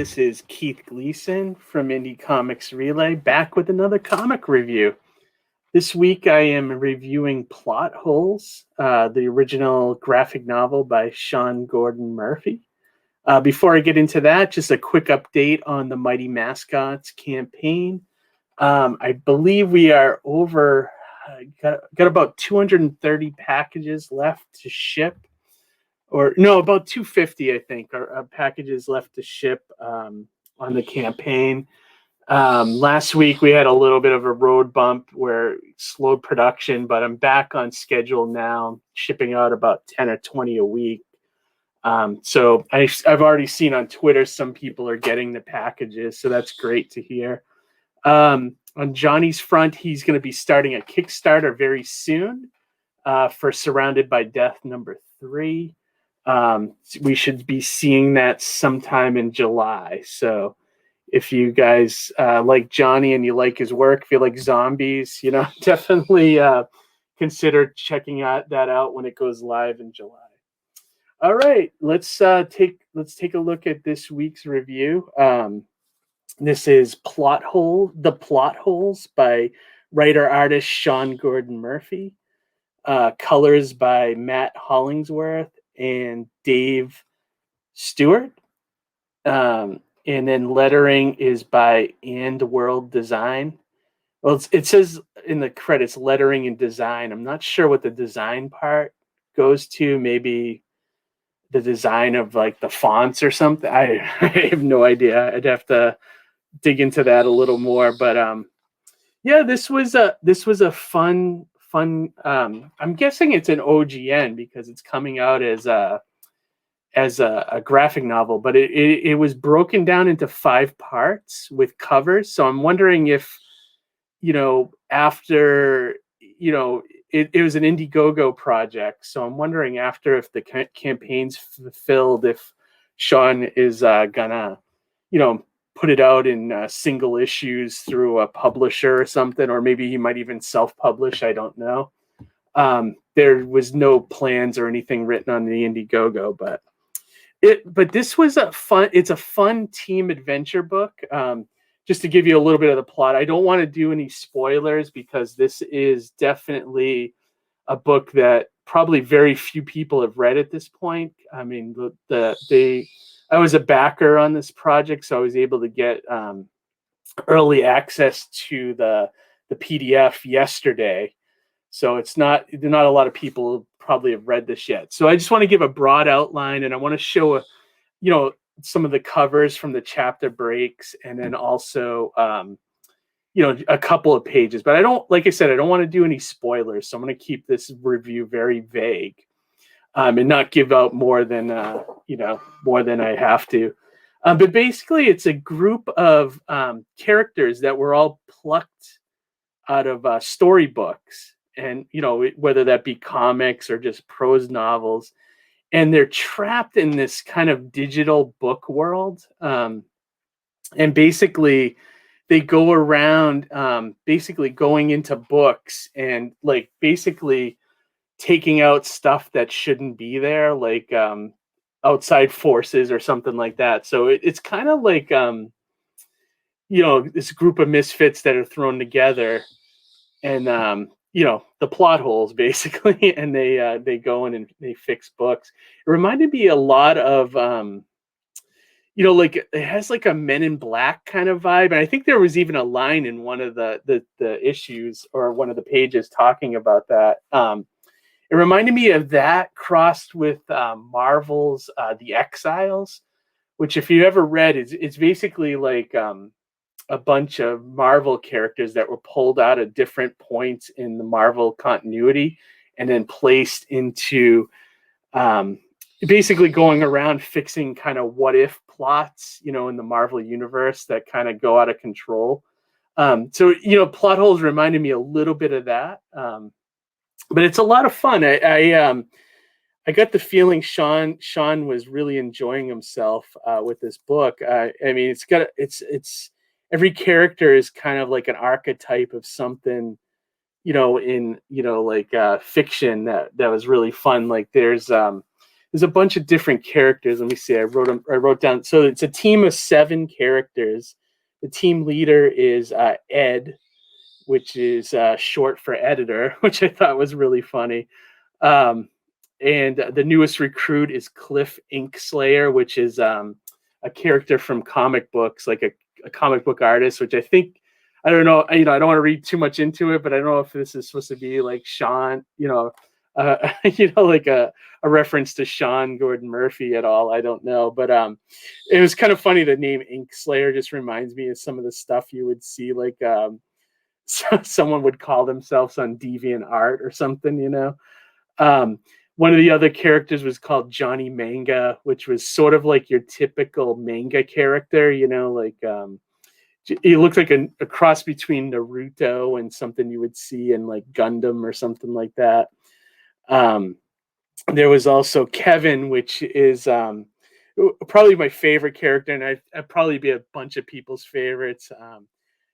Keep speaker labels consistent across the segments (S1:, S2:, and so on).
S1: This is Keith Gleason from Indie Comics Relay, back with another comic review. This week I am reviewing Plot Holes, the original graphic novel by Sean Gordon Murphy. Before I get into that, just a quick update on the Mighty Mascots campaign. I believe we are over, got about 230 packages left to ship. Or no, about 250, I think, are packages left to ship on the campaign. Last week we had a little bit of a road bump where it slowed production, but I'm back on schedule now, shipping out about 10 or 20 a week. So I've already seen on Twitter some people are getting the packages, so that's great to hear. On Johnny's front, he's going to be starting a Kickstarter very soon for Surrounded by Death #3. We should be seeing that sometime in July. So if you guys like Johnny and you like his work, if you like zombies, definitely consider checking that out when it goes live in July. All right, let's take a look at this week's review. This is The Plot Holes by writer-artist Sean Gordon Murphy. Colors by Matt Hollingsworth and Dave Stewart. And then lettering is by And World Design. Well, it says in the credits lettering and design. I'm not sure what the design part goes to. Maybe the design of like the fonts or something. I have no idea. I'd have to dig into that a little more. But yeah, this was a fun. I'm guessing it's an OGN because it's coming out as a graphic novel, but it was broken down into 5 parts with covers. So I'm wondering if, after, it was an Indiegogo project. So I'm wondering after if the campaign's fulfilled, if Sean is gonna, put it out in single issues through a publisher or something, or maybe he might even self-publish. I don't know. There was no plans or anything written on the Indiegogo, but this was it's a fun team adventure book. Just to give you a little bit of the plot, I don't want to do any spoilers because this is definitely a book that probably very few people have read at this point. I mean, I was a backer on this project, so I was able to get early access to the PDF yesterday. So it's not a lot of people probably have read this yet. So I just want to give a broad outline, and I want to show some of the covers from the chapter breaks, and then also a couple of pages. But like I said, I don't want to do any spoilers, so I'm going to keep this review very vague and not give out more than more than I have to. But basically, it's a group of characters that were all plucked out of storybooks. And, whether that be comics or just prose novels, and they're trapped in this kind of digital book world. And basically they go around basically going into books and like basically taking out stuff that shouldn't be there, like outside forces or something like that. So it's kind of like, this group of misfits that are thrown together and, the plot holes basically, and they go in and they fix books. It reminded me a lot of, like it has like a Men in Black kind of vibe. And I think there was even a line in one of the issues or one of the pages talking about that. It reminded me of that crossed with Marvel's The Exiles, which if you ever read, it's basically like a bunch of Marvel characters that were pulled out at different points in the Marvel continuity and then placed into basically going around fixing kind of what if plots, in the Marvel universe that kind of go out of control. So Plot Holes reminded me a little bit of that. But it's a lot of fun. I got the feeling Sean was really enjoying himself with this book. I mean, it's every character is kind of like an archetype of something, in fiction that was really fun. Like there's there's a bunch of different characters. Let me see. I wrote down. So it's a team of 7 characters. The team leader is Ed, which is short for editor, which I thought was really funny. And the newest recruit is Cliff Inkslayer, which is a character from comic books, like a comic book artist, which I think, I don't know, I don't want to read too much into it, but I don't know if this is supposed to be like Sean, like a reference to Sean Gordon Murphy at all. I don't know, but it was kind of funny. The name Inkslayer just reminds me of some of the stuff you would see, like someone would call themselves on DeviantArt or something. One of the other characters was called Johnny Manga, which was sort of like your typical manga character, like he looked like a cross between Naruto and something you would see in like Gundam or something like that. There was also Kevin, which is probably my favorite character, and I'd probably be a bunch of people's favorites.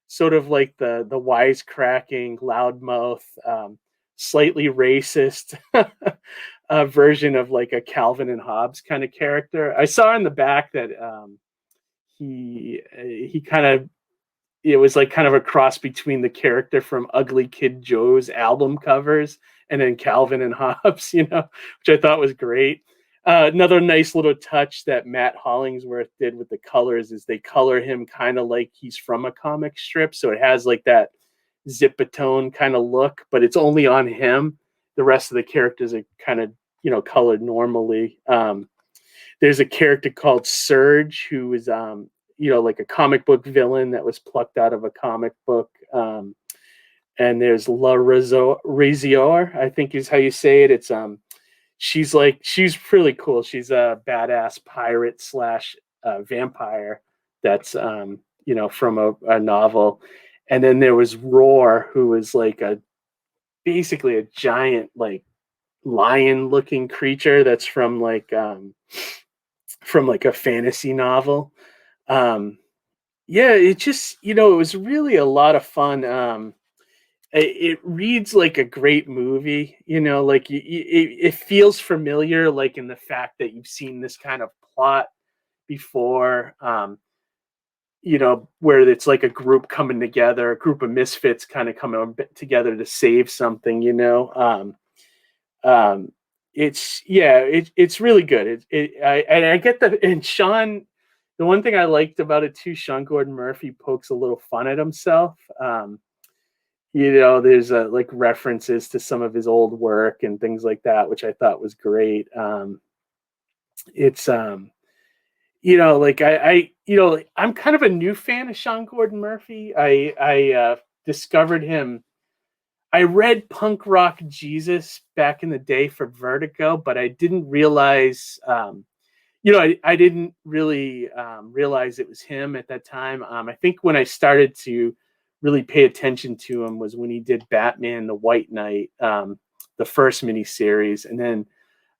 S1: Sort of like the wisecracking, loudmouth, slightly racist version of like a Calvin and Hobbes kind of character. I saw in the back that he kind of, it was like kind of a cross between the character from Ugly Kid Joe's album covers and then Calvin and Hobbes, which I thought was great. Another nice little touch that Matt Hollingsworth did with the colors is they color him kind of like he's from a comic strip. So it has like that zipatone kind of look, but it's only on him. The rest of the characters are kind of, colored normally. There's a character called Surge who is, like a comic book villain that was plucked out of a comic book. And there's La Razior, I think is how you say it. It's she's really cool. She's a badass pirate / vampire that's from a novel. And then there was Roar, who was like basically a giant like lion looking creature that's from like a fantasy novel. It just, it was really a lot of fun. It reads like a great movie, like it feels familiar, like in the fact that you've seen this kind of plot before, where it's like a group coming together, a group of misfits kind of coming together to save something, it's really good. I get that. And Sean, the one thing I liked about it too, Sean Gordon Murphy pokes a little fun at himself. There's like references to some of his old work and things like that, which I thought was great. It's like I'm kind of a new fan of Sean Gordon Murphy. I discovered him. I read Punk Rock Jesus back in the day for Vertigo, but I didn't realize, I didn't really realize it was him at that time. I think when I started to really pay attention to him was when he did Batman the White Knight, the first miniseries. And then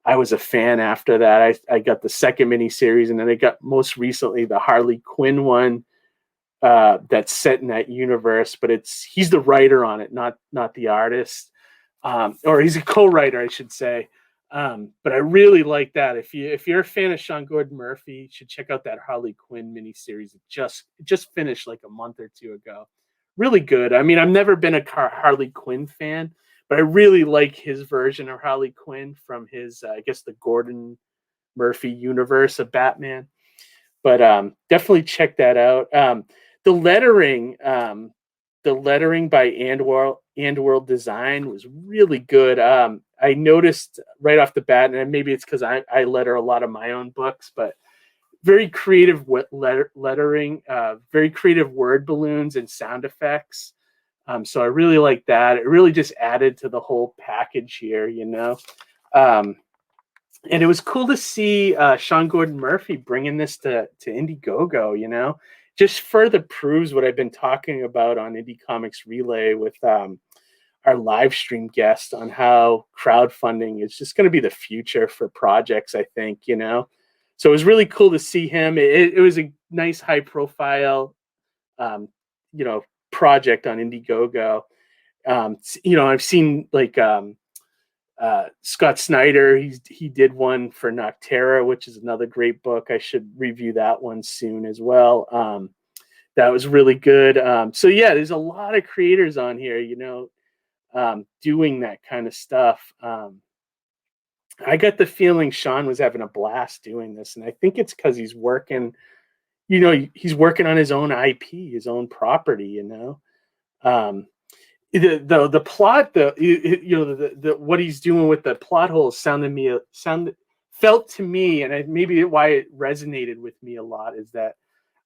S1: I was a fan after that. I got the second miniseries, and then I got most recently the Harley Quinn one that's set in that universe, but he's the writer on it, not the artist. Or he's a co-writer, I should say. But I really like that. If you're a fan of Sean Gordon Murphy, you should check out that Harley Quinn miniseries. It just finished like a month or two ago. Really good. I mean, I've never been a Harley Quinn fan, but I really like his version of Harley Quinn from his, I guess, the Gordon Murphy universe of Batman. But definitely check that out. The lettering by And World Design was really good. I noticed right off the bat, and maybe it's because I letter a lot of my own books, but very creative lettering, very creative word balloons and sound effects. So I really like that. It really just added to the whole package here, And it was cool to see Sean Gordon Murphy bringing this to Indiegogo, just further proves what I've been talking about on Indie Comics Relay with our live stream guest on how crowdfunding is just going to be the future for projects, I think, So it was really cool to see him. It was a nice high profile, project on Indiegogo. I've seen like Scott Snyder, he did one for Noctera, which is another great book. I should review that one soon as well. That was really good. So yeah, there's a lot of creators on here, doing that kind of stuff. I got the feeling Sean was having a blast doing this, and I think it's because he's working, he's working on his own IP, his own property, the plot, what he's doing with the plot holes felt to me, and maybe why it resonated with me a lot is that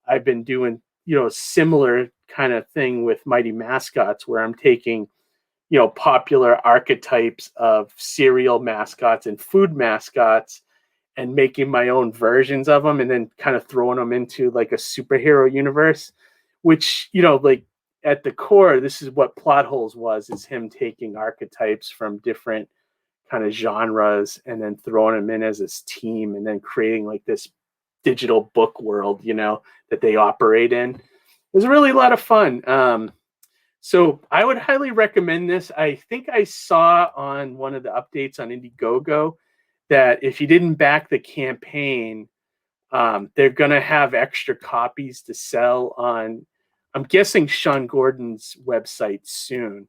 S1: I've been doing a similar kind of thing with Mighty Mascots, where I'm taking popular archetypes of cereal mascots and food mascots and making my own versions of them, and then kind of throwing them into like a superhero universe, which like at the core, this is what Plot Holes is him taking archetypes from different kind of genres and then throwing them in as this team and then creating like this digital book world, that they operate in. It was really a lot of fun. So I would highly recommend this. I think I saw on one of the updates on Indiegogo that if you didn't back the campaign, they're going to have extra copies to sell on, I'm guessing, Sean Gordon's website soon.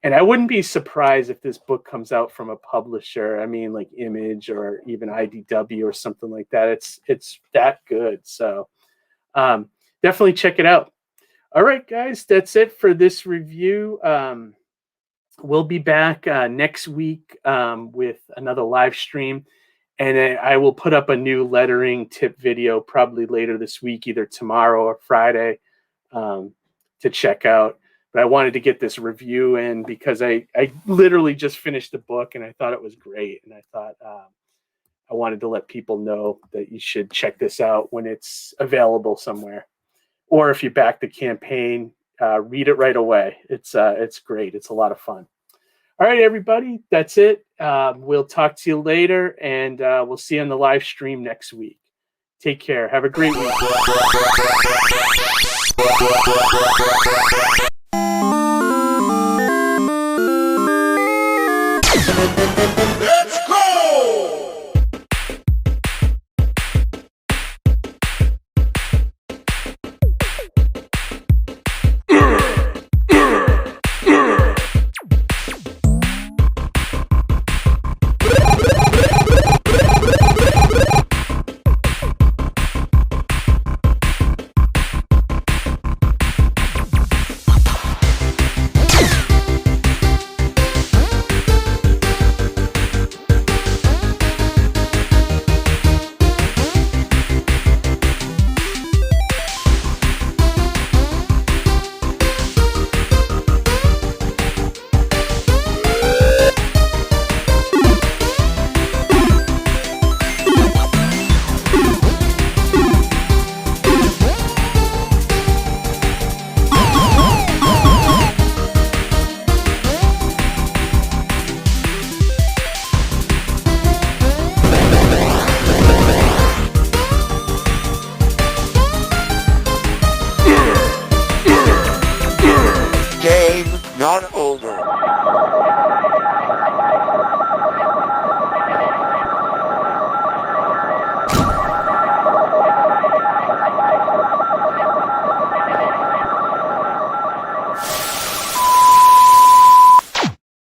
S1: And I wouldn't be surprised if this book comes out from a publisher. I mean, like Image or even IDW or something like that. It's that good. So definitely check it out. All right, guys, that's it for this review. We'll be back next week with another live stream. And I will put up a new lettering tip video probably later this week, either tomorrow or Friday, to check out. But I wanted to get this review in because I literally just finished the book and I thought it was great. And I thought I wanted to let people know that you should check this out when it's available somewhere. Or if you back the campaign, read it right away. It's great. It's a lot of fun. All right, everybody, that's it. We'll talk to you later, and we'll see you on the live stream next week. Take care. Have a great week.